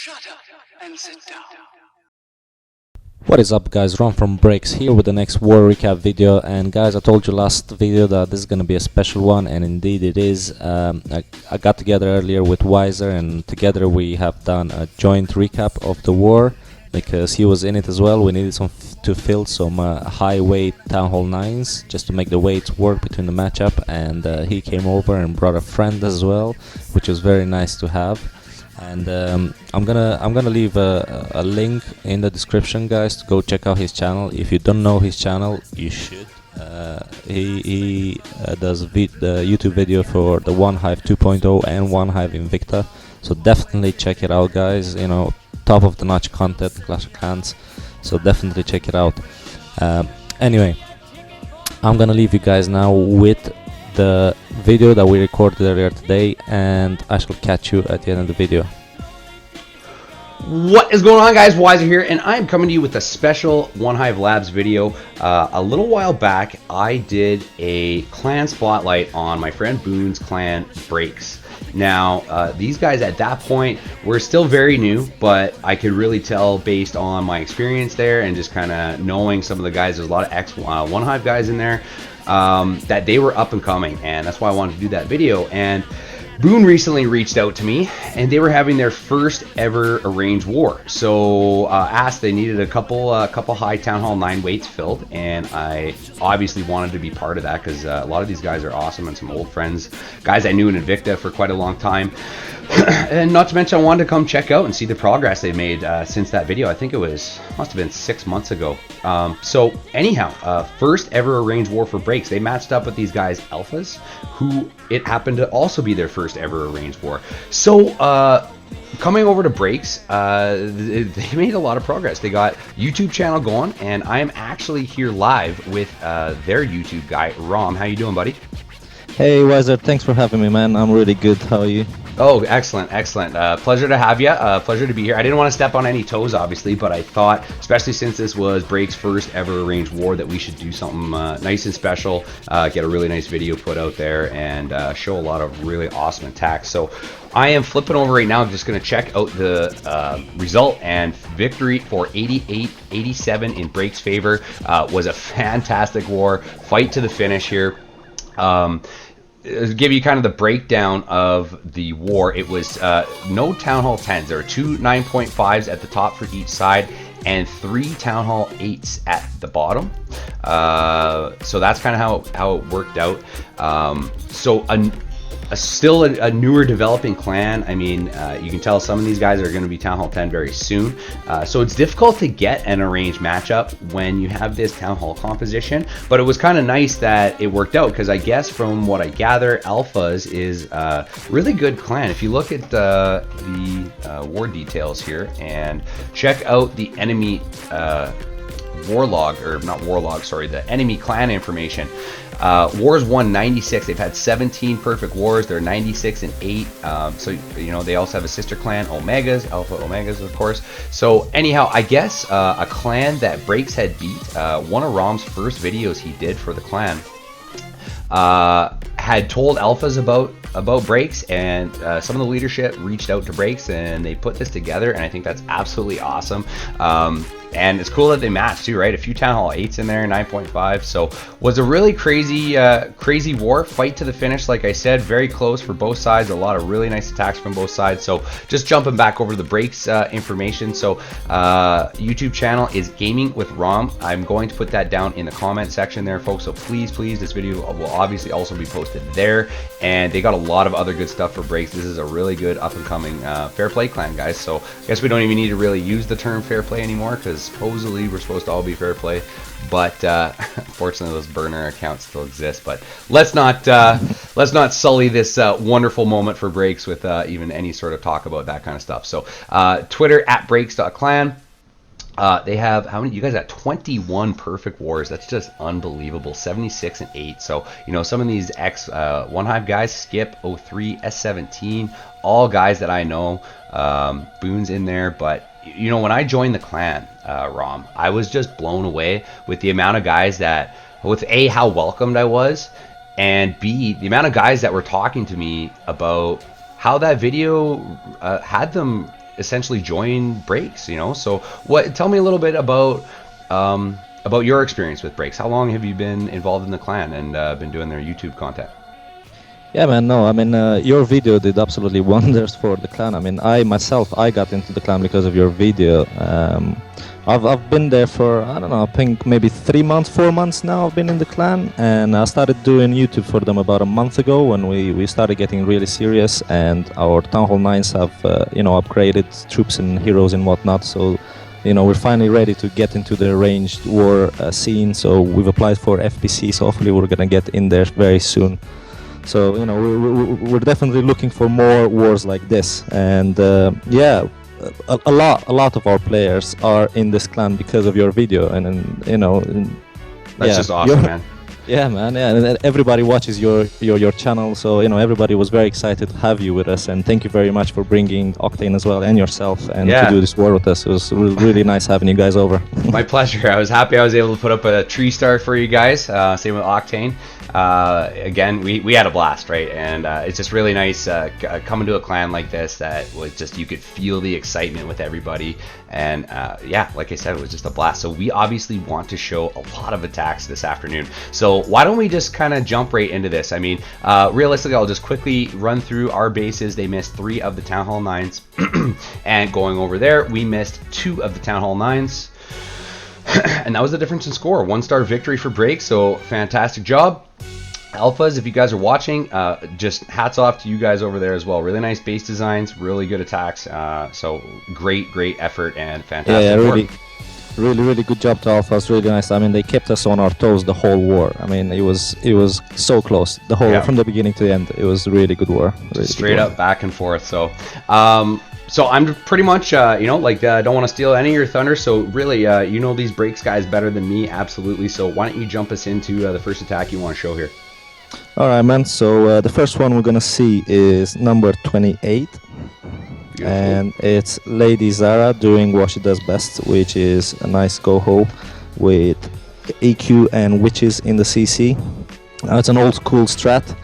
Shut up and sit down. What is up, guys? Ron from Breaks here with the next war recap video. And guys, I told you last video that this is gonna be a special one, and indeed it is. I got together earlier with Wiser, and together we have done a joint recap of the war because he was in it as well. We needed to fill some high weight Town Hall 9s just to make the weights work between the matchup, and he came over and brought a friend as well, which was very nice to have. And I'm gonna leave a link in the description, guys, to go check out his channel. If you don't know his channel, you should. He does the YouTube video for the One Hive 2.0 and One Hive Invicta, so definitely check it out, guys. You know, top of the notch content, Clash of Clans, so definitely check it out. Anyway, I'm gonna leave you guys now with the video that we recorded earlier today, and I shall catch you at the end of the video. What is going on, guys? Wiser here, and I'm coming to you with a special One Hive Labs video. A little while back, I did a clan spotlight on my friend Boone's clan, Breaks. Now, these guys at that point were still very new, but I could really tell based on my experience there and just kind of knowing some of the guys, there's a lot of ex-One Hive guys in there, that they were up and coming, and that's why I wanted to do that video. And Boone recently reached out to me, and they were having their first ever arranged war. So asked, they needed a couple high Town Hall 9 weights filled, and I obviously wanted to be part of that because a lot of these guys are awesome and some old friends, guys I knew in Invicta for quite a long time. And not to mention, I wanted to come check out and see the progress they made since that video. I think it must have been 6 months ago. So anyhow, first ever arranged war for Breaks. They matched up with these guys, Alphas, who it happened to also be their first ever arranged war. So coming over to Breaks, they made a lot of progress. They got YouTube channel going, and I am actually here live with their YouTube guy, Rom. How you doing, buddy? Hey Wiser, thanks for having me, man. I'm really good. How are you? Oh, excellent, excellent. Pleasure to have you. Pleasure to be here. I didn't want to step on any toes, obviously, but I thought, especially since this was Breaks' first ever arranged war, that we should do something nice and special, get a really nice video put out there, and show a lot of really awesome attacks. So I am flipping over right now. I'm just going to check out the result, and victory for 88-87 in Breaks' favor. Was a fantastic war. Fight to the finish here. Give you kind of the breakdown of the war. It was no Town Hall 10s. There were 2 9.5s at the top for each side and 3 Town Hall 8s at the bottom. So that's kind of how it worked out. So still a newer developing clan. I mean, you can tell some of these guys are going to be Town Hall 10 very soon. So it's difficult to get an arranged matchup when you have this Town Hall composition. But it was kind of nice that it worked out, because I guess from what I gather, Alphas is a really good clan. If you look at the war details here and check out the enemy warlog, or not warlog, sorry, the enemy clan information. Wars won 96. They've had 17 perfect wars. They're 96-8. So you know, they also have a sister clan, Omegas, Alpha Omegas, of course. So anyhow, I guess a clan that Breaks had beat, one of Rom's first videos he did for the clan, had told Alphas about Breaks, and some of the leadership reached out to Breaks, and they put this together, and I think that's absolutely awesome. And it's cool that they matched too, right? A few Town Hall 8s in there, 9.5. So was a really crazy war, fight to the finish. Like I said, very close for both sides. A lot of really nice attacks from both sides. So just jumping back over to the Breaks information. So YouTube channel is Gaming with Rom. I'm going to put that down in the comment section there, folks. So please, this video will obviously also be posted there. And they got a lot of other good stuff for Breaks. This is a really good up and coming fair play clan, guys. So I guess we don't even need to really use the term fair play anymore, because supposedly we're supposed to all be fair play, but fortunately those burner accounts still exist. But let's not sully this wonderful moment for Breaks with even any sort of talk about that kind of stuff. So Twitter @breaks.clan. They have, how many? You guys got 21 perfect wars. That's just unbelievable. 76-8. So you know, some of these ex One Hive guys, Skip, 03, S17, all guys that I know. Boone's in there, but you know, when I joined the clan, Rom, I was just blown away with the amount of guys that, with A, how welcomed I was, and B, the amount of guys that were talking to me about how that video had them essentially join Breaks. You know, so tell me a little bit about your experience with Breaks. How long have you been involved in the clan and been doing their YouTube content? Yeah, man. No, I mean, your video did absolutely wonders for the clan. I mean, I myself, I got into the clan because of your video. I've been there for, I don't know, I think maybe 3 months, 4 months now. I've been in the clan, and I started doing YouTube for them about a month ago when we started getting really serious, and our Town Hall 9s have upgraded troops and heroes and whatnot. So we're finally ready to get into the ranged war scene. So we've applied for FPC, so hopefully we're gonna get in there very soon. So we're definitely looking for more wars like this, and yeah. A lot of our players are in this clan because of your video, and That's just awesome, man. Yeah, man. Yeah, and everybody watches your channel, so everybody was very excited to have you with us, and thank you very much for bringing Octane as well and yourself and to do this war with us. It was really nice having you guys over. My pleasure. I was happy I was able to put up a 3-star for you guys. Same with Octane. Again, we had a blast, right? And it's just really nice coming to a clan like this that was just, you could feel the excitement with everybody. And yeah, like I said, it was just a blast. So we obviously want to show a lot of attacks this afternoon. So why don't we just kind of jump right into this? I mean, realistically, I'll just quickly run through our bases. They missed 3 of the Town Hall 9s. And going over there, we missed 2 of the Town Hall 9s. And that was the difference in score. 1-star victory for Breaks, so fantastic job. Alphas, if you guys are watching, just hats off to you guys over there as well. Really nice base designs, really good attacks. So great effort and fantastic work. Really good job to Alphas. Really nice. I mean, they kept us on our toes the whole war. I mean, it was so close the whole from the beginning to the end. It was really good war. Really straight up back and forth. So so I'm pretty much don't want to steal any of your thunder, so really these Breaks guys better than me, absolutely. So why don't you jump us into the first attack you want to show here? Alright, man, so the first one we're gonna see is number 28. Beautiful. And it's Lady Zara doing what she does best, which is a nice go-ho with EQ and witches in the CC. Now, it's an old school strat.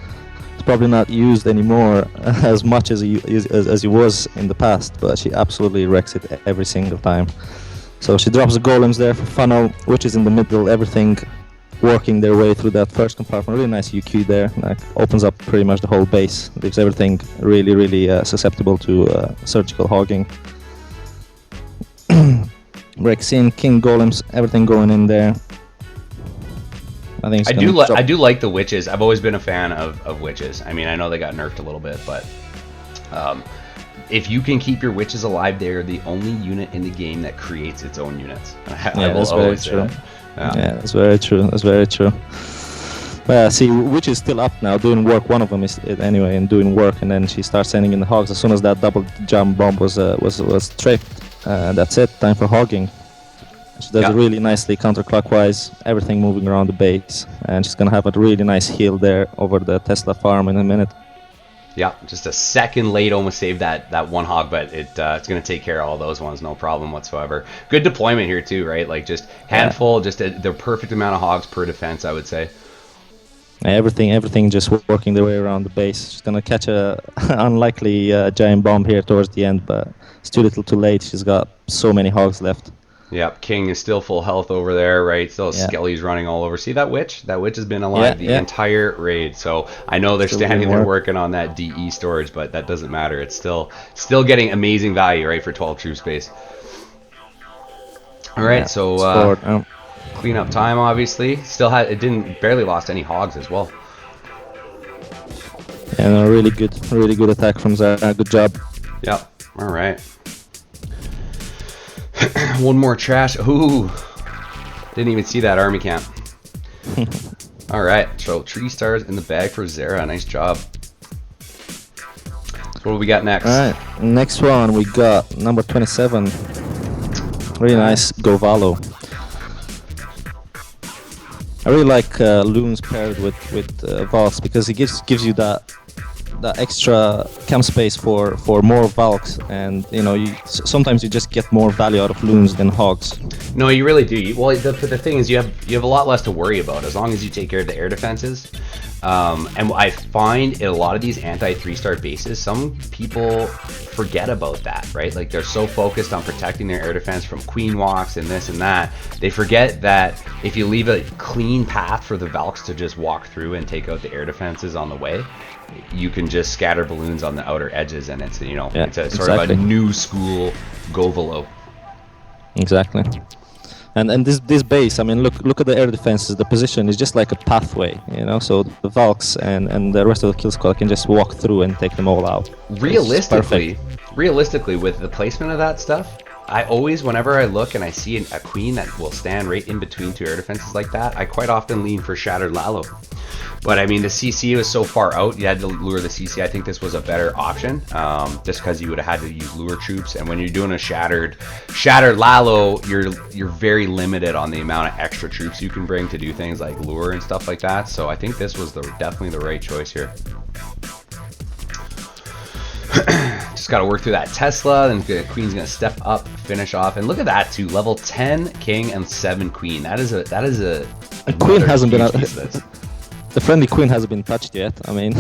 It's probably not used anymore as much as it was in the past, but she absolutely wrecks it every single time. So she drops the golems there for funnel, witches in the middle, everything working their way through that first compartment. Really nice UQ there, like opens up pretty much the whole base, leaves everything really susceptible to surgical hogging. Breaks in, king golems, everything going in there. I think I do like the witches. I've always been a fan of witches. I mean, I know they got nerfed a little bit, but if you can keep your witches alive, they're the only unit in the game that creates its own units. I will always say that. Yeah, that's very true. That's very true. See, Witch is still up now, doing work. One of them is anyway, and doing work, and then she starts sending in the hogs. As soon as that double jump bomb was tripped, that's it. Time for hogging. She does it really nicely, counterclockwise, everything moving around the base, and she's gonna have a really nice heal there over the Tesla farm in a minute. Yeah, just a second late, almost saved that one hog, but it's going to take care of all those ones, no problem whatsoever. Good deployment here too, right? Like just handful, just the perfect amount of hogs per defense, I would say. Everything just working their way around the base. She's going to catch a unlikely giant bomb here towards the end, but it's too little too late. She's got so many hogs left. Yep, King is still full health over there, right? Still Skelly's running all over. See that witch? That witch has been alive the entire raid. So I know they're standing there working on that DE storage, but that doesn't matter. It's still getting amazing value, right, for 12 troop space. All right, so clean up time, obviously. Barely lost any hogs as well. And a really good attack from Zara. Good job. Yep. All right. One more trash. Ooh, didn't even see that army camp. All right, so 3 stars in the bag for Zara. Nice job. So what do we got next? All right, next one we got number 27. Really nice Govalo. I really like loons paired with Valks because it gives you that extra camp space for more Valks, and sometimes you just get more value out of loons than hogs. No, you really do. Well, the thing is, you have a lot less to worry about as long as you take care of the air defenses. And I find in a lot of these anti 3-star bases, some people forget about that, right? Like they're so focused on protecting their air defense from queen walks and this and that, they forget that if you leave a clean path for the Valks to just walk through and take out the air defenses on the way, you can just scatter balloons on the outer edges, and it's, you know, it's a sort of a new school Govolo. Exactly. And this base, I mean, look at the air defenses. The position is just like a pathway, you know. So the Valks and the rest of the kill squad can just walk through and take them all out. Realistically, with the placement of that stuff, I always, whenever I look and I see a queen that will stand right in between two air defenses like that, I quite often lean for Shattered Lalo. But I mean, the CC was so far out, you had to lure the CC. I think this was a better option, just because you would have had to use lure troops. And when you're doing a Shattered Lalo, you're very limited on the amount of extra troops you can bring to do things like lure and stuff like that. So I think this was definitely the right choice here. Just got to work through that Tesla, then the Queen's gonna step up, finish off, and look at that too. Level 10 King and 7 Queen. That is a Queen hasn't been. The friendly Queen hasn't been touched yet. I mean,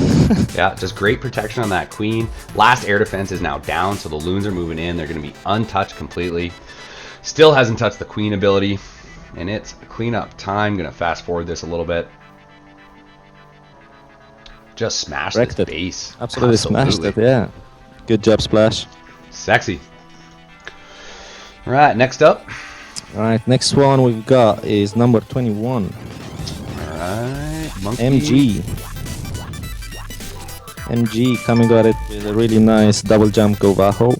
yeah, just great protection on that Queen. Last air defense is now down, so the loons are moving in. They're gonna be untouched completely. Still hasn't touched the Queen ability, and it's cleanup time. Gonna fast forward this a little bit. Just smashed this base. Absolutely smashed it, yeah. Good job, Splash. Sexy. Alright, next up. Alright, next one we've got is number 21. Alright, Monkey. MG coming at it with a really nice double jump Govaho.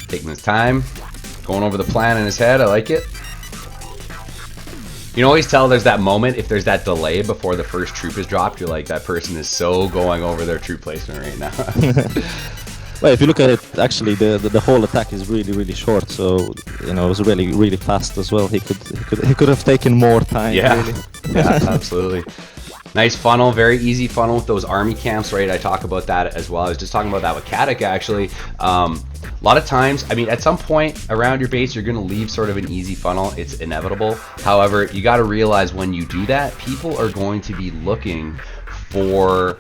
Taking his time, going over the plan in his head. I like it. You can always tell there's that moment, if there's that delay before the first troop is dropped, you're like, that person is so going over their troop placement right now. Well, if you look at it, actually the whole attack is really short, so you know, it was really fast as well. He could have taken more time. Yeah, really. Yeah, absolutely. Nice funnel, very easy funnel with those army camps, right? I talk about that as well. I was just talking about that with Katic, actually. A lot of times, I mean, at some point around your base, you're going to leave sort of an easy funnel. It's inevitable. However, you got to realize when you do that, people are going to be looking for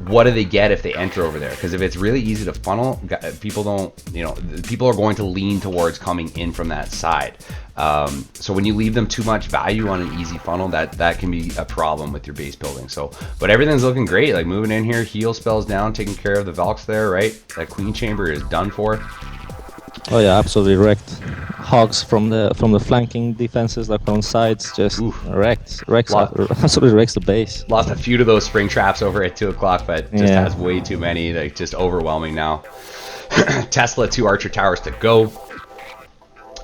what do they get if they enter over there. Because if it's really easy to funnel, people don't, you know, people are going to lean towards coming in from that side. So when you leave them too much value on an easy funnel, that can be a problem with your base building. So, but everything's looking great. Like moving in here, heal spells down, taking care of the Valks there, right? That Queen Chamber is done for. Oh yeah, absolutely wrecked. Hogs from the flanking defenses, like on sides, just wrecked. Absolutely wrecks the base. Lost a few of those spring traps over at 2 o'clock, but just has way too many. Like just overwhelming now. Tesla, 2 archer towers to go.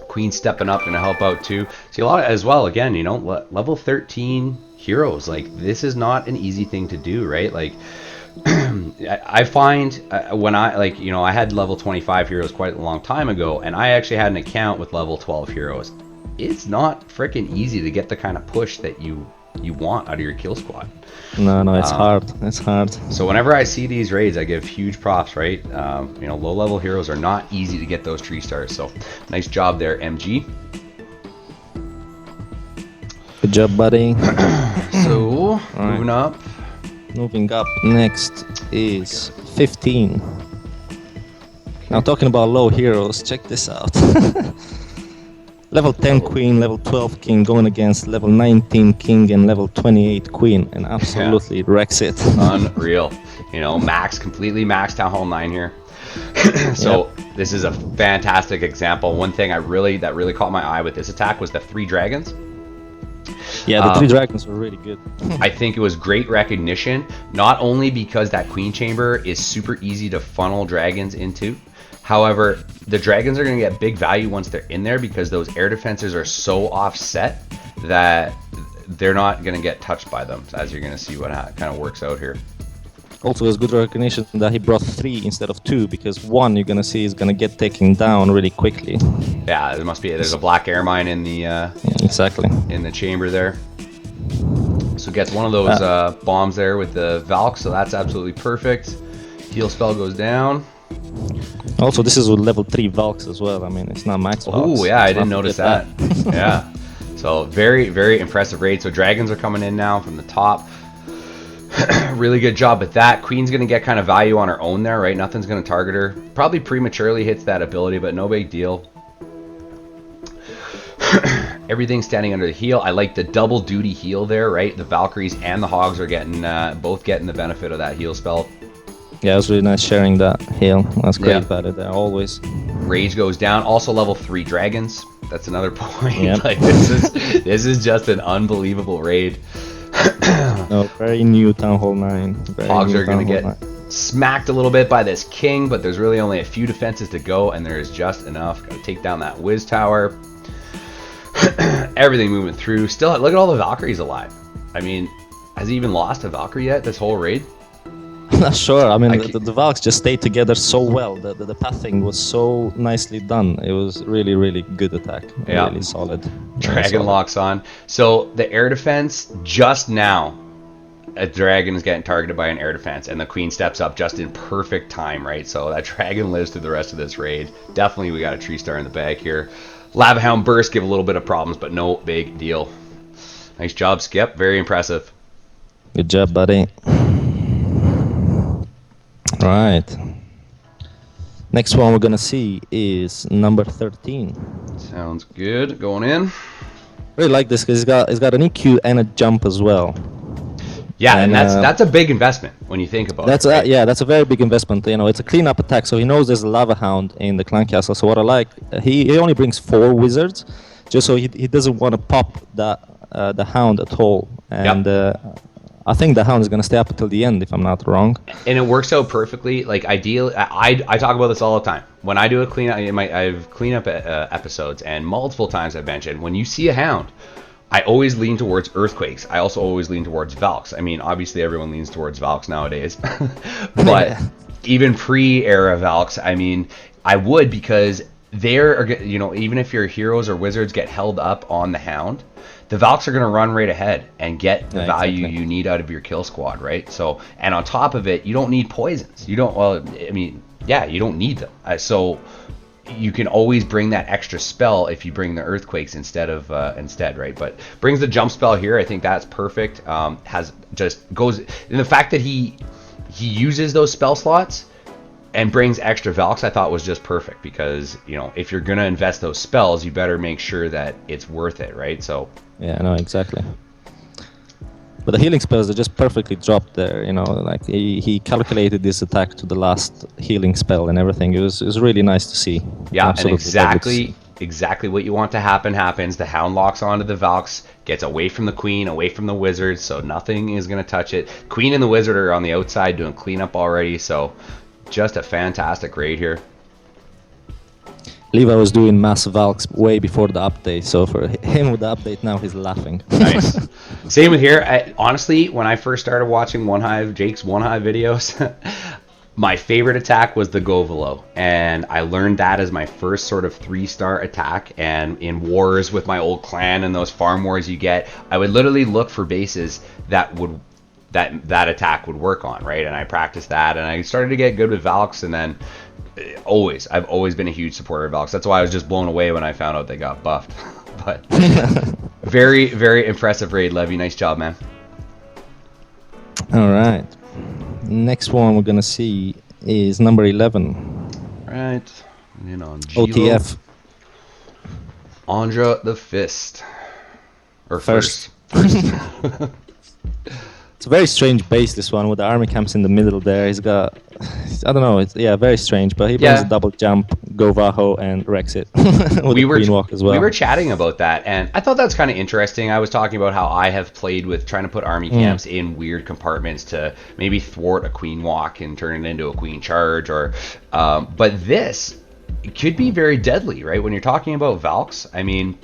Queen stepping up, gonna help out too. See a lot as well. Again, you know, level 13 heroes. Like this is not an easy thing to do, right? Like. I find when I, like, you know, I had level 25 heroes quite a long time ago, and I actually had an account with level 12 heroes. It's not freaking easy to get the kind of push that you want out of your kill squad. No, it's hard. It's hard. So whenever I see these raids, I give huge props, right? You know, low level heroes are not easy to get those 3 stars. So nice job there, MG. Good job, buddy. So moving up. Moving up, next is 15. Now talking about low heroes, check this out. Level 10 Queen, level 12 King going against level 19 King and level 28 Queen, and absolutely wrecks it. Unreal. You know, completely maxed Town Hall 9 here. So this is a fantastic example. One thing that really caught my eye with this attack was the 3 dragons. Yeah, the 3 dragons were really good. I think it was great recognition, not only because that Queen Chamber is super easy to funnel dragons into. However, the dragons are going to get big value once they're in there because those air defenses are so offset that they're not going to get touched by them, as you're going to see what kind of works out here. Also, it's good recognition that he brought 3 instead of 2, because 1 you're gonna see is gonna get taken down really quickly. Yeah, there's a black air mine in the exactly in the chamber there. So gets one of those bombs there with the Valk, so that's absolutely perfect. Heal spell goes down. Also, this is with level 3 Valks as well. I mean, it's not max Valks. Oh yeah, I It's didn't not notice that that. bad. Yeah. So very, very impressive raid. So dragons are coming in now from the top. Really good job with that. Queen's going to get kind of value on her own there, right? Nothing's going to target her. Probably prematurely hits that ability, but no big deal. Everything's standing under the heal. I like the double duty heal there, right? The Valkyries and the Hogs are getting both getting the benefit of that heal spell. Yeah, it was really nice sharing that heal. That's great Yeah. value there, always. Rage goes down. Also level 3 dragons. That's another point. Yep. Like this is just an unbelievable raid. No, very new Town Hall 9. Very Hogs new are going to Town get Hall 9. smacked a little bit by this king, but there's really only a few defenses to go, and there's just enough. Got to take down that Wiz Tower. Everything moving through. Still, look at all the Valkyries alive. I mean, has he even lost a Valkyrie yet this whole raid? I'm not sure. I mean, I the Valks just stayed together so well. The pathing was so nicely done. It was really, really good attack. Yeah. Really solid. Very Dragon solid. locks on. So the air defense, just now, a dragon is getting targeted by an air defense, and the queen steps up just in perfect time, right? So that dragon lives through the rest of this raid. Definitely we got a tree star in the bag here. Lava Hound Burst give a little bit of problems, but no big deal. Nice job, Skip. Very impressive. Good job, buddy. Right. Next one we're gonna see is number 13. Sounds good. Going in. Really like this because it's got an EQ and a jump as well. Yeah, and And, that's a big investment when you think about That's it. Right? yeah, that's a very big investment. You know, it's a cleanup attack, so he knows there's a lava hound in the clan castle. So what I like, he only brings 4 wizards, just so he doesn't want to pop the hound at all. And I think the hound is gonna stay up until the end, if I'm not wrong. And it works out perfectly. Like ideally, I talk about this all the time. When I do a cleanup, I've cleanup episodes, and multiple times I've mentioned when you see a hound, I always lean towards earthquakes. I also always lean towards Valks. I mean, obviously everyone leans towards Valks nowadays, but even pre-era Valks, I mean, I would, because they're, you know, even if your heroes or wizards get held up on the hound, the Valks are going to run right ahead and get the value exactly. you need out of your kill squad, right? So, and on top of it, you don't need poisons. You don't, well, I mean, yeah, you don't need them. So you can always bring that extra spell if you bring the earthquakes instead, right? But brings the jump spell here. I think that's perfect. Has just goes, and the fact that he uses those spell slots and brings extra Valks, I thought was just perfect, because, you know, if you're gonna invest those spells, you better make sure that it's worth it, right? So Yeah, no, exactly. But the healing spells are just perfectly dropped there, you know, like he calculated this attack to the last healing spell and everything. It was really nice to see. yeah, Absolutely and lovely. exactly what you want to happen happens. The hound locks onto the Valks, gets away from the queen, away from the wizard, so nothing is gonna touch it. Queen and the wizard are on the outside doing cleanup already, so just a fantastic raid here. Levi was doing mass Valks way before the update, so for him with the update now, he's laughing. Nice. Same with here. Honestly, when I first started watching Jake's One Hive videos, my favorite attack was the Govalo, and I learned that as my first sort of 3-star attack. And in wars with my old clan and those farm wars you get, I would literally look for bases that would that attack would work on, right? And I practiced that, and I started to get good with Valks, and then I've always been a huge supporter of Valks. That's why I was just blown away when I found out they got buffed. But very, very impressive raid, Levy. Nice job, man. All right. Next one we're gonna see is number 11. Right. In on Gilo. OTF. Andra the Fist. Or First. first. It's a very strange base, this one, with the army camps in the middle there. He's got, I don't know, it's very strange, but he brings a double jump, go Vaho, and wrecks it with the Queen Walk as well. We were chatting about that, and I thought that's kind of interesting. I was talking about how I have played with trying to put army camps in weird compartments to maybe thwart a Queen Walk and turn it into a Queen Charge, or but this could be very deadly, right? When you're talking about Valks, I mean,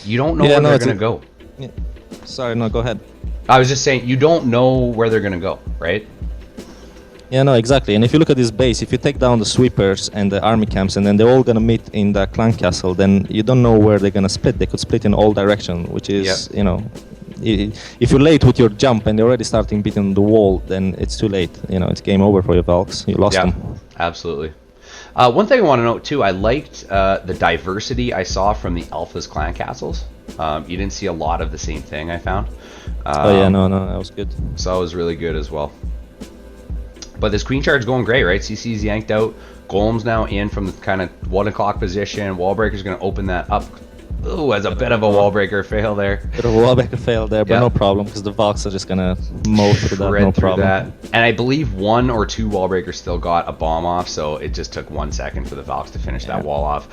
you don't know where they're going to go. Yeah. Sorry, no, go ahead. I was just saying, you don't know where they're going to go, right? Yeah, no, exactly. And if you look at this base, if you take down the sweepers and the army camps, and then they're all gonna meet in the clan castle, then you don't know where they're gonna split. They could split in all directions, which is, you know, if you're late with your jump and they're already starting beating the wall, then it's too late. You know, it's game over for your Valks. You lost them. Absolutely. One thing I want to note too, I liked the diversity I saw from the Alpha's clan castles. You didn't see a lot of the same thing, I found. Oh yeah, no, that was good. So that was really good as well. But this queen charge going great, right? CC's yanked out. Golem's now in from the kind of 1 o'clock position. Wallbreaker's going to open that up. Ooh, as a bit of a wallbreaker fail there. Bit of a wallbreaker fail there, but Yep. no problem because the Valks are just gonna mow through that, Shred no through problem. that. And I believe 1 or 2 wallbreakers still got a bomb off, so it just took 1 second for the Valks to finish that wall off.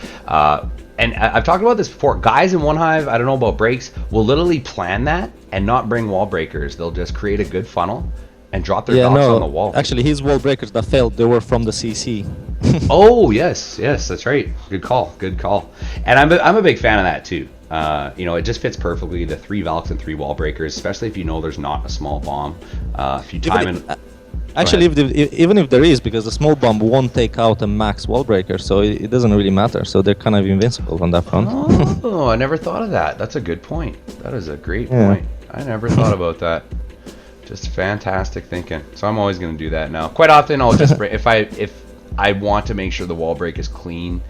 And I've talked about this before. Guys in One Hive, I don't know about breaks, will literally plan that and not bring wall breakers. They'll just create a good funnel and drop their Yeah, Valks no. on the wall. Actually, his wall breakers that failed, they were from the CC. Oh yes, that's right. Good call. And I'm a big fan of that too. You know, it just fits perfectly, the 3 Valks and 3 wall breakers, especially if you know there's not a small bomb. If you time it. Actually, even if there is, because the small bomb won't take out a max wall breaker, so it doesn't really matter. So they're kind of invincible on that front. Oh, I never thought of that. That's a good point. That is a great Yeah. point. I never thought about that. Just fantastic thinking. So I'm always going to do that now. Quite often, I'll just bring, if I want to make sure the wall break is clean,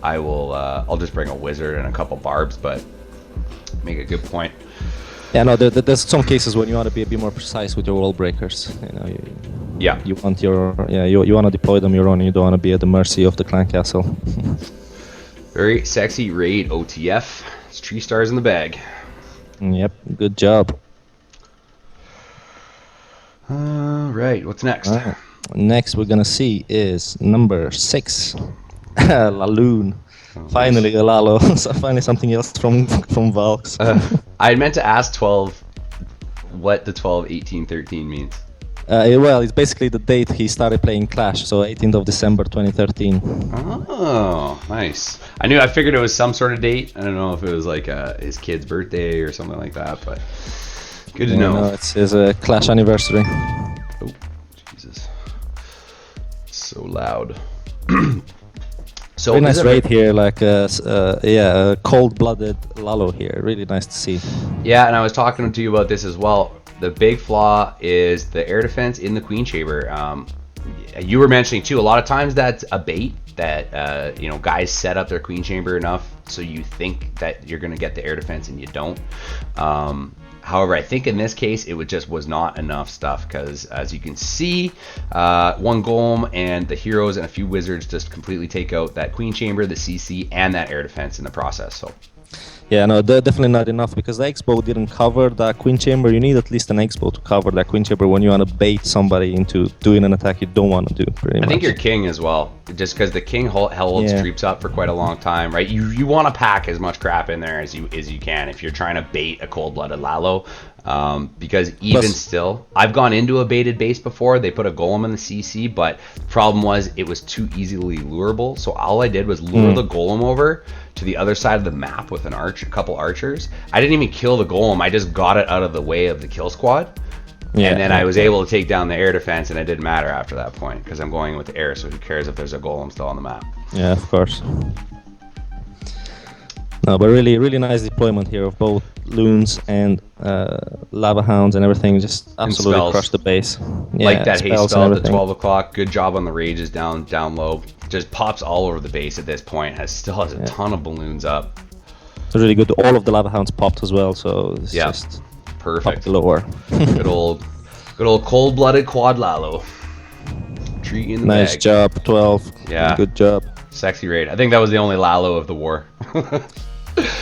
I will. I'll just bring a wizard and a couple barbs. But make a good point. Yeah, no, there's some cases when you want to be a bit more precise with your wall breakers. You know, Yeah. you want you want to deploy them your own. You don't want to be at the mercy of the clan castle. Very sexy raid OTF. It's 3 stars in the bag. Yep, good job. All right. What's next? Alright. Next we're gonna see is number 6, Laloon. Finally a Lalo. So finally something else from Valks. I meant to ask 12 what the 12, 18, 13 means. Well, it's basically the date he started playing Clash, so 18th of December 2013. Oh, nice. I figured it was some sort of date. I don't know if it was like his kid's birthday or something like that, but good to know. No, it's his Clash anniversary. Oh, Jesus. So loud. So Very nice is it- raid here, like a cold-blooded Lalo here. Really nice to see. Yeah, and I was talking to you about this as well. The big flaw is the air defense in the Queen Chamber. You were mentioning too, a lot of times that's a bait that you know, guys set up their Queen Chamber enough so you think that you're going to get the air defense and you don't. However, I think in this case it was not enough stuff, because as you can see, 1 golem and the heroes and a few wizards just completely take out that Queen Chamber, the CC, and that air defense in the process. So Yeah, no, definitely not enough, because the X-Bow didn't cover that Queen Chamber. You need at least an X-Bow to cover that Queen Chamber when you want to bait somebody into doing an attack you don't want to do, pretty I much. think your king as well, just because the king holds Yeah. troops up for quite a long time, right? You want to pack as much crap in there as you can if you're trying to bait a cold-blooded Lalo, because even Plus- still, I've gone into a baited base before. They put a golem in the CC, but the problem was it was too easily lurable. So all I did was lure the golem over to the other side of the map with a couple archers. I didn't even kill the golem. I just got it out of the way of the kill squad. Yeah, And then I was able to take down the air defense, and it didn't matter after that point because I'm going with the air, so who cares if there's a golem still on the map. Yeah, of course. No, but really, really nice deployment here of both loons and lava hounds and everything. Just absolutely spells. crushed the base. Yeah, Like that haste spells and spell at everything. 12 o'clock. Good job on the rages down low. Just pops all over the base at this point. Still has a ton of balloons up. It's really good. All of the lava hounds popped as well, so it's Yeah. just Perfect. popped lower. Good old cold-blooded quad Lalo. Tree in the Nice bag. job, 12. Yeah. Good job. Sexy raid. I think that was the only Lalo of the war.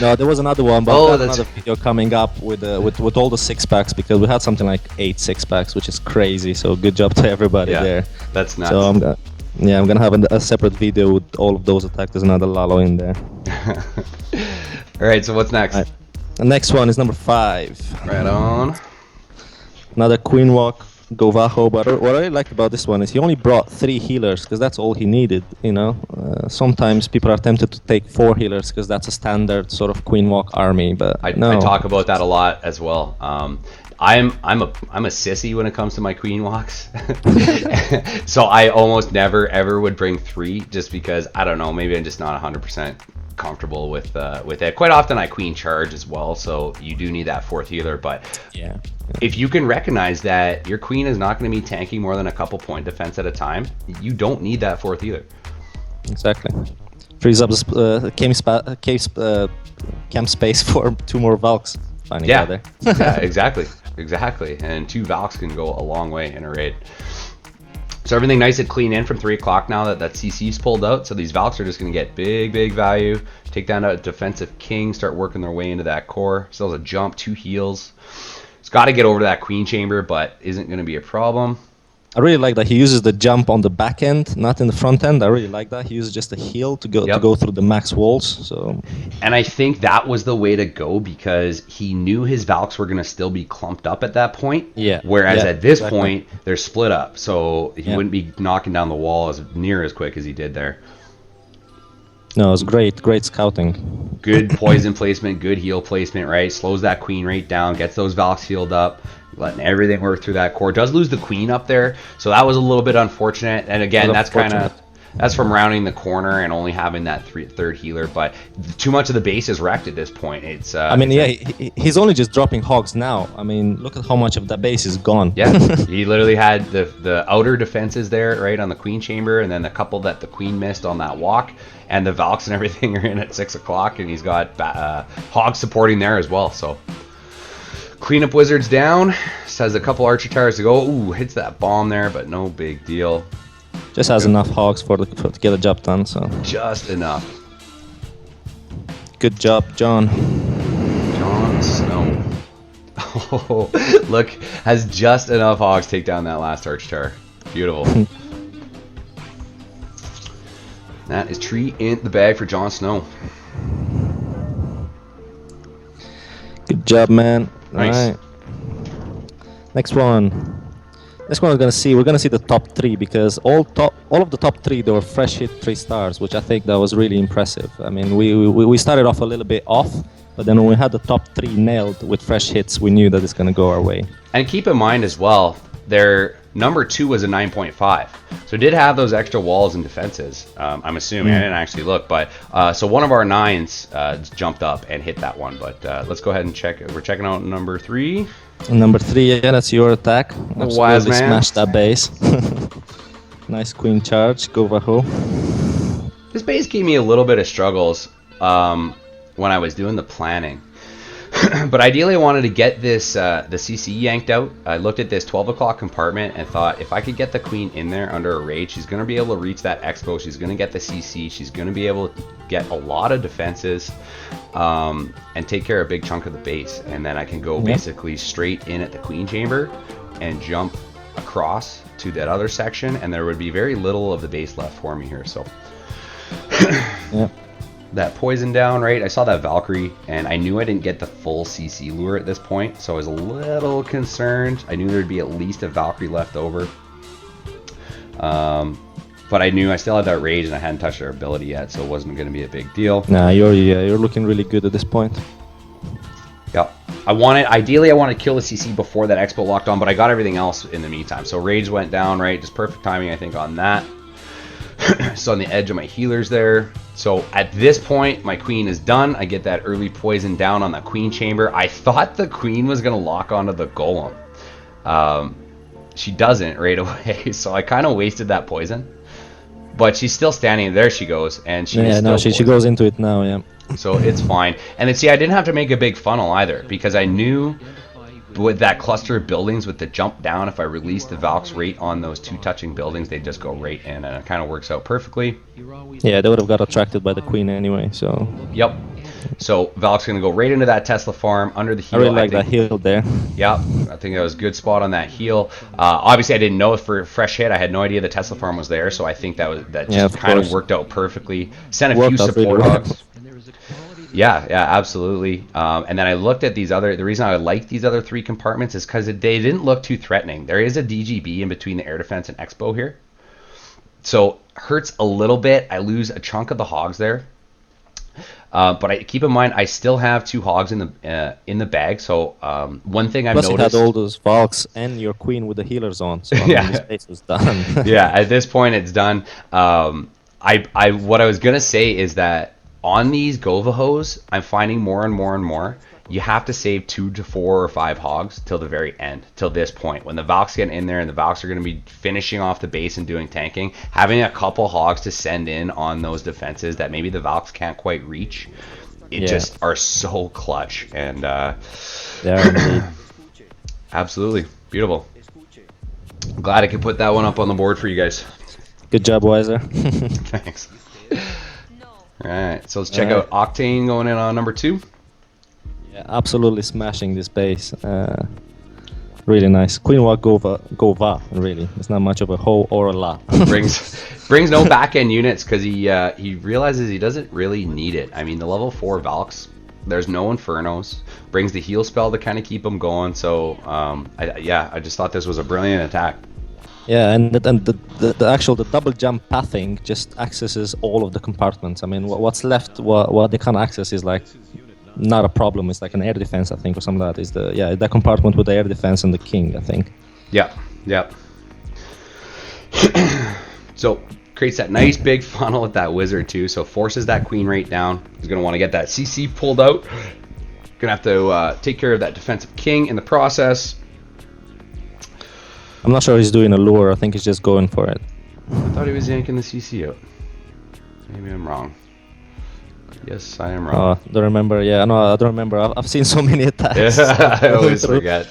No, there was another one, but Oh, I got that's- another video coming up with all the 6-packs, because we had something like 8 6-packs, which is crazy. So good job to everybody Yeah, there. that's nuts. So I'm gonna have a separate video with all of those attacks. There's another Lalo in there. All right, so what's next? Right. The next one is number 5. Right on. Another Queen Walk Govaho, but what I really liked about this one is he only brought 3 healers, because that's all he needed, you know. Sometimes people are tempted to take 4 healers because that's a standard sort of Queen Walk army, but I no. talk about that a lot as well. I'm a sissy when it comes to my queen walks, so I almost never ever would bring 3, just because I don't know, maybe I'm just not 100% comfortable with it. Quite often I queen charge as well, so you do need that 4th healer. But Yeah. if you can recognize that your queen is not going to be tanking more than a couple point defense at a time, you don't need that 4th healer. Exactly. Frees up the camp space for 2 more Valks. Fine Yeah, together. yeah, exactly. And 2 Valks can go a long way in a raid. So everything nice and clean in from 3 o'clock now that CC's pulled out. So these Valks are just going to get big value. Take down a defensive king, start working their way into that core. Still has a jump, 2 heals. It's got to get over to that queen chamber, but isn't going to be a problem. I really like that he uses the jump on the back end, not in the front end. I really like that. He uses just a heal to go through the max walls. So, and I think that was the way to go because he knew his Valks were going to still be clumped up at that point. Yeah. Whereas Yeah, at this exactly. point they're split up, so he Yeah. wouldn't be knocking down the wall as near as quick as he did there. No, it's great scouting. Good poison placement, good heal placement, right? Slows that queen rate down, gets those Valks healed up, letting everything work through that core. Does lose the queen up there, so that was a little bit unfortunate. And again, that's from rounding the corner and only having that third healer. But too much of the base is wrecked at this point. It's. I mean, he's only just dropping hogs now. I mean, look at how much of that base is gone. Yeah, he literally had the outer defenses there, right, on the queen chamber, and then the couple that the queen missed on that walk, and the Valks and everything are in at 6 o'clock, and he's got hogs supporting there as well. So cleanup wizards down. Just has a couple archer towers to go. Ooh, hits that bomb there, but no big deal. Just has enough hogs to get the job done. So Just enough. good job, Jon. Jon Snow. Oh, look, has just enough hogs take down that last arch tower. Beautiful. That is tree in the bag for Jon Snow. Good job, man. Nice. All right. Next one. Next one we're gonna see the top 3 because all of the top 3 they were fresh hit 3 stars, which I think that was really impressive. I mean, we started off a little bit off, but then when we had the top 3 nailed with fresh hits, we knew that it's gonna go our way. And keep in mind as well, their number 2 was a 9.5, so it did have those extra walls and defenses. I'm assuming I didn't actually look, but so one of our 9s jumped up and hit that one. But let's go ahead and check. We're checking out number 3. And number 3, yeah, that's your attack. Absolutely Wise man. smash that base. Nice queen charge, go Vaho. This base gave me a little bit of struggles when I was doing the planning. But ideally I wanted to get this the CC yanked out. I looked at this 12 o'clock compartment and thought if I could get the queen in there under a raid, she's going to be able to reach that expo, she's going to get the CC, she's going to be able to get a lot of defenses and take care of a big chunk of the base. And then I can go basically straight in at the queen chamber and jump across to that other section, and there would be very little of the base left for me here. So Yeah. that poison down, right? I saw that Valkyrie, and I knew I didn't get the full CC lure at this point, so I was a little concerned. I knew there'd be at least a Valkyrie left over. But I knew I still had that rage, and I hadn't touched their ability yet, so it wasn't going to be a big deal. Nah, you're looking really good at this point. Yep. Ideally I wanted to kill the CC before that expo locked on, but I got everything else in the meantime. So rage went down, right? Just perfect timing, I think, on that. So on the edge of my healers there. So at this point, my queen is done. I get that early poison down on the queen chamber. I thought the queen was going to lock onto the golem. She doesn't right away, so I kind of wasted that poison. But she's still standing. There she goes, and she she goes into it now. Yeah. So it's fine. And then see, I didn't have to make a big funnel either, because I knew with that cluster of buildings with the jump down, if I released the Valks right on those 2 touching buildings, they'd just go right in, and it kind of works out perfectly. Yeah, they would have got attracted by the queen anyway. So. Yep. So Valk's gonna go right into that Tesla farm under the heal. I really like that heal there. Yep, I think that was a good spot on that heal. Obviously, I didn't know if for fresh hit. I had no idea the Tesla farm was there, so I think that just kind of worked out perfectly. Sent a few support hogs. Yeah, absolutely. And then I looked at these other. The reason I liked these other 3 compartments is because they didn't look too threatening. There is a DGB in between the air defense and expo here, so hurts a little bit. I lose a chunk of the hogs there. But keep in mind, I still have 2 hogs in the bag. So one thing I've noticed. Plus, you had all those Valks and your queen with the healers on. So yeah, the space was done. Yeah, at this point it's done. What I was gonna say is that on these Govahos, I'm finding more and more you have to save 2 to 4 or 5 hogs till the very end, till this point. When the Valks get in there and the Valks are going to be finishing off the base and doing tanking, having a couple hogs to send in on those defenses that maybe the Valks can't quite reach, it just are so clutch. And indeed. absolutely beautiful. I'm glad I could put that one up on the board for you guys. Good job, Wiser. Thanks. All right, so let's check out Octane going in on number 2. Yeah, absolutely smashing this base. Really nice. Queen Walk Gova, really. It's not much of a ho or a la. brings no back end units because he realizes he doesn't really need it. I mean, the level 4 Valks, there's no Infernos. Brings the heal spell to kind of keep him going. So I just thought this was a brilliant attack. Yeah, and the double jump pathing just accesses all of the compartments. I mean, what's left, what they can't access is like not a problem. It's like an air defense, I think, or something like that. Is that compartment with the air defense and the king, I think. Yeah. So creates that nice big funnel with that wizard too. So forces that queen rate down. He's gonna want to get that CC pulled out. Gonna have to take care of that defensive king in the process. I'm not sure he's doing a lure. I think he's just going for it. I thought he was yanking the CC out. Maybe I'm wrong. Yes, I am wrong. Don't remember. Yeah, no, I don't remember. I've seen so many attacks. I always forget.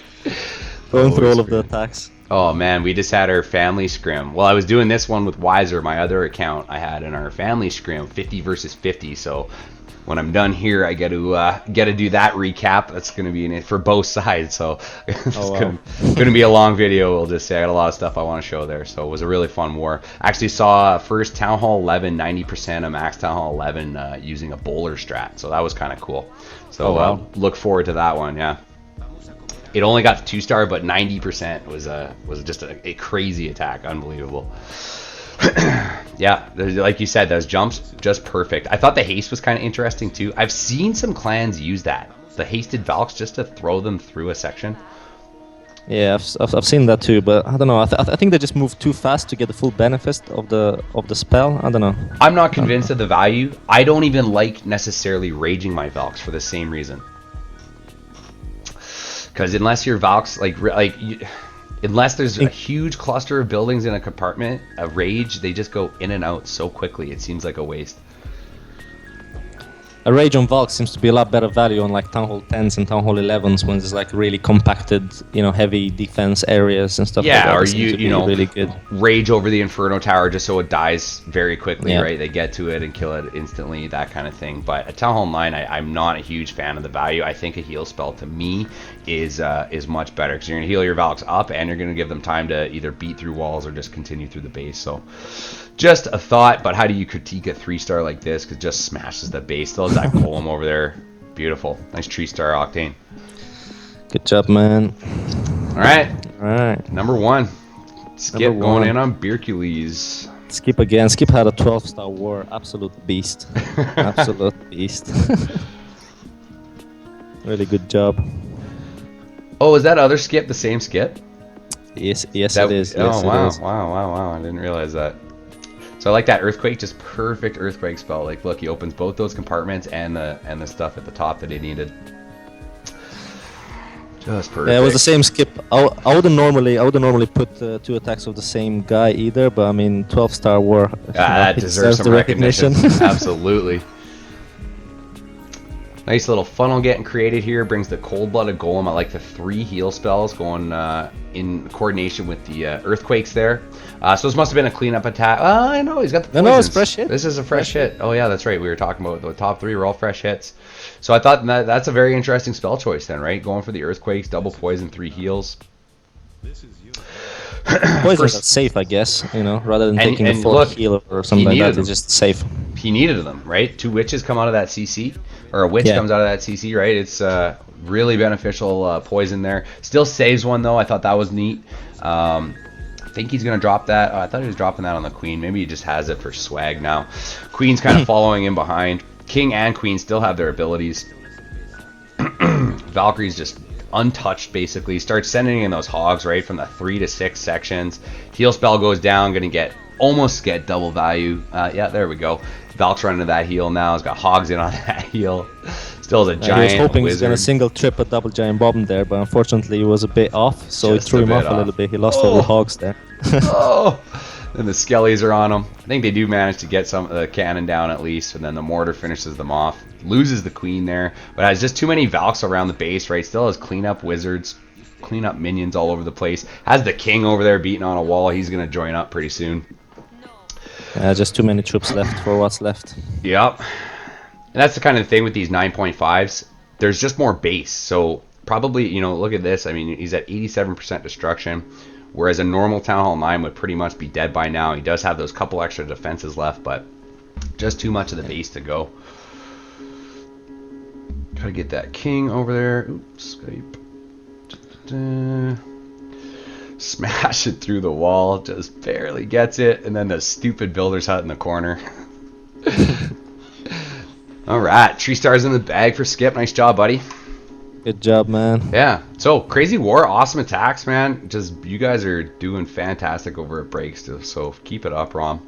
Going through all of the attacks. Oh man, we just had our family scrim. Well, I was doing this one with Wiser, my other account I had in our family scrim, 50 versus 50. So when I'm done here, I get to do that recap. That's going to be in it for both sides. So it's going to be a long video. We'll just say I got a lot of stuff I want to show there. So it was a really fun war. Actually saw first Town Hall 11, 90% of Max Town Hall 11 using a bowler strat. So that was kind of cool. So look forward to that one. Yeah. It only got to 2-star, but 90% was just a crazy attack. Unbelievable. Yeah, like you said, those jumps just perfect. I thought the haste was kind of interesting too. I've seen some clans use that, the hasted Valks, just to throw them through a section. Yeah, I've seen that too, but I don't know. I think they just move too fast to get the full benefit of the spell. I don't know. I'm not convinced of the value. I don't even like necessarily raging my Valks for the same reason. Because unless your Valks unless there's a huge cluster of buildings in a compartment, a rage, they just go in and out so quickly. It seems like a waste. A rage on Valk seems to be a lot better value on like Town Hall 10s and Town Hall 11s when there's like really compacted, heavy defense areas and stuff like that. Yeah, or you know, really good. Rage over the Inferno Tower just so it dies very quickly, right? They get to it and kill it instantly, that kind of thing. But at Town Hall 9, I'm not a huge fan of the value. I think a heal spell to me is much better because you're going to heal your Valks up and you're going to give them time to either beat through walls or just continue through the base. So just a thought, but how do you critique a 3-star like this? Because it just smashes the base. Still has that golem over there. Beautiful. Nice 3-star Octane. Good job, man. All right. Number 1. Skip going in on Beercules. Skip again. Skip had a 12-star war. Absolute beast. Absolute beast. Really good job. Oh, is that other Skip the same Skip? Yes, it is. Yes, wow, it is. wow. I didn't realize that. So I like that Earthquake, just perfect Earthquake spell. Like, look, he opens both those compartments and the stuff at the top that he needed. Just perfect. Yeah, it was the same Skip. I wouldn't normally put 2 attacks of the same guy either, but I mean, 12-star war. That deserves some recognition. Absolutely. Nice little funnel getting created here. Brings the Cold-Blooded Golem. I like the 3 heal spells going in coordination with the Earthquakes there. So this must have been a cleanup attack. I know, he's got the poisons. No, it's fresh hit. This is a fresh hit. Oh yeah, that's right. We were talking about the top 3 were all fresh hits. So I thought that's a very interesting spell choice then, right? Going for the Earthquakes, double poison, 3 heals. Poison's safe, I guess, rather than taking a full heal or something like that. It's just safe. He needed them, right? 2 witches come out of that CC, or a witch comes out of that CC, right? It's really beneficial poison there. Still saves one though. I thought that was neat. I think he's gonna drop that. I thought he was dropping that on the queen. Maybe he just has it for swag now. Queen's kind of following in behind. King and queen still have their abilities. Valkyrie's just untouched basically. Starts sending in those hogs right from the 3 to 6 sections. Heal spell goes down. Gonna almost get double value. Yeah, there we go. Valk's running to that heal now. He's got hogs in on that heal. Still is a He was giant hoping he's gonna wizard. single, triple, double giant bomb there, but unfortunately he was a bit off, so Just it threw a him bit off a off. little bit. He lost Oh. all the hogs there. Oh, and the skellies are on them. I think they do manage to get some of the cannon down at least, and then the mortar finishes them off. Loses the queen there, but has just too many Valks around the base, right? Still has cleanup wizards, cleanup minions all over the place. Has the king over there beating on a wall. He's gonna join up pretty soon. Just too many troops left for what's left. Yep. And that's the kind of thing with these 9.5s. There's just more base. So probably, you know, look at this. I mean, he's at 87% destruction, whereas a normal Town Hall 9 would pretty much be dead by now. He does have those couple extra defenses left, but just too much of the base to go. Gotta get that king over there. Oops, Skype. Smash it through the wall. Just barely gets it. And then the stupid builder's hut in the corner. Alright, tree stars in the bag for Skip. Nice job, buddy. Good job, man. Yeah, so crazy war, awesome attacks, man. Just you guys are doing fantastic over at Breaks, so keep it up, Rom.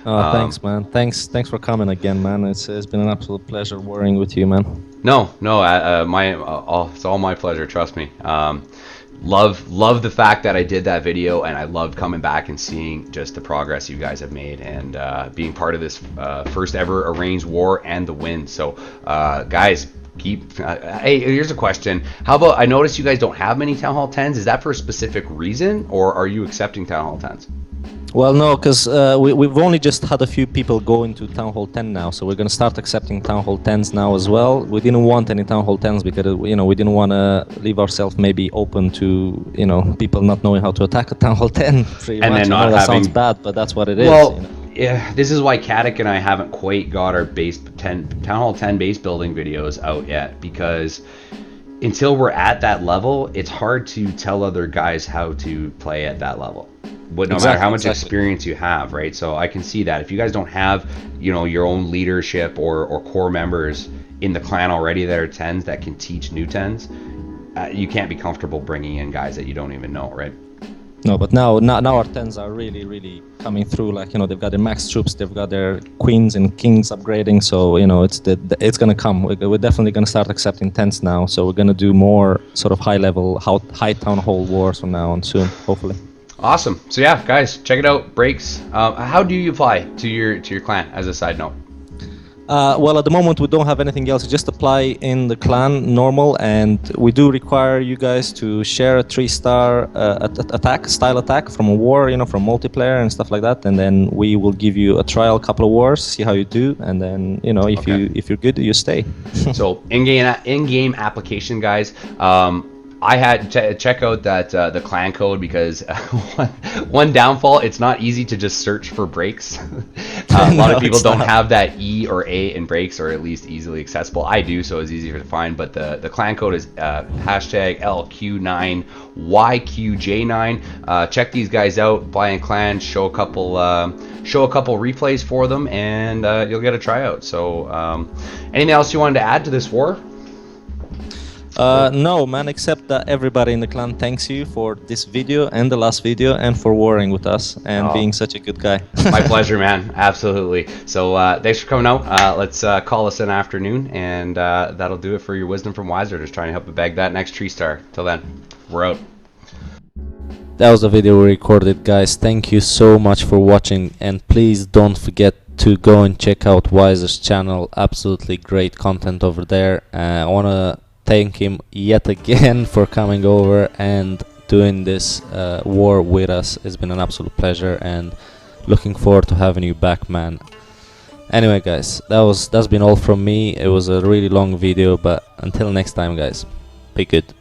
Oh, thanks, man. Thanks for coming again, man. It's been an absolute pleasure warring with you, man. No, it's all my pleasure. Trust me. Love the fact that I did that video, and I loved coming back and seeing just the progress you guys have made, and being part of this first ever arranged war and the win. So, guys, keep. Hey, here's a question. How about, I noticed you guys don't have many Town Hall 10s. Is that for a specific reason, or are you accepting Town Hall 10s? Well, no, because we've only just had a few people go into Town Hall 10 now, so we're going to start accepting Town Hall 10s now as well. We didn't want any Town Hall 10s because, you know, we didn't want to leave ourselves maybe open to, you know, people not knowing how to attack a Town Hall 10. Pretty And much. then I not know that having- sounds bad, but that's what it is. Well, you know? yeah, this is why Katic and I haven't quite got our Town Hall 10 base building videos out yet, because until we're at that level, it's hard to tell other guys how to play at that level. But no matter how much experience you have, right? So I can see that if you guys don't have, you know, your own leadership or core members in the clan already that are 10s that can teach new 10s, you can't be comfortable bringing in guys that you don't even know, right? No, but now our 10s are really coming through. Like, you know, they've got their max troops, they've got their queens and kings upgrading. So, you know, it's gonna come. We're definitely gonna start accepting 10s now. So we're gonna do more sort of high Town Hall wars from now on soon, hopefully. Awesome. So yeah, guys, check it out. Breaks. How do you apply to your clan? As a side note. Well, at the moment we don't have anything else. We just apply in the clan normal, and we do require you guys to share a 3-star style attack from a war, you know, from multiplayer and stuff like that. And then we will give you a trial, couple of wars, see how you do, and then, you know, if you're good, you stay. So in-game application, guys. I had to check out that the clan code, because one downfall, it's not easy to just search for breaks. A lot of people don't have that E or A in breaks, or at least easily accessible. I do, so it's easier to find. But the clan code is hashtag LQ9YQJ9. Check these guys out. Buy in clan. Show a couple replays for them, and you'll get a tryout. So anything else you wanted to add to this war? No, man, except that everybody in the clan thanks you for this video and the last video, and for warring with us and being such a good guy. My pleasure, man. Absolutely. So thanks for coming out. Let's call us an afternoon, and that'll do it for your Wisdom from Wiser. Just trying to help you bag that next tree star. Till then, we're out. That was the video we recorded, guys. Thank you so much for watching, and please don't forget to go and check out Wiser's channel. Absolutely great content over there. I want to thank him yet again for coming over and doing this war with us. It's been an absolute pleasure, and looking forward to having you back, man. Anyway, guys, that's been all from me. It was a really long video, but until next time, guys, be good.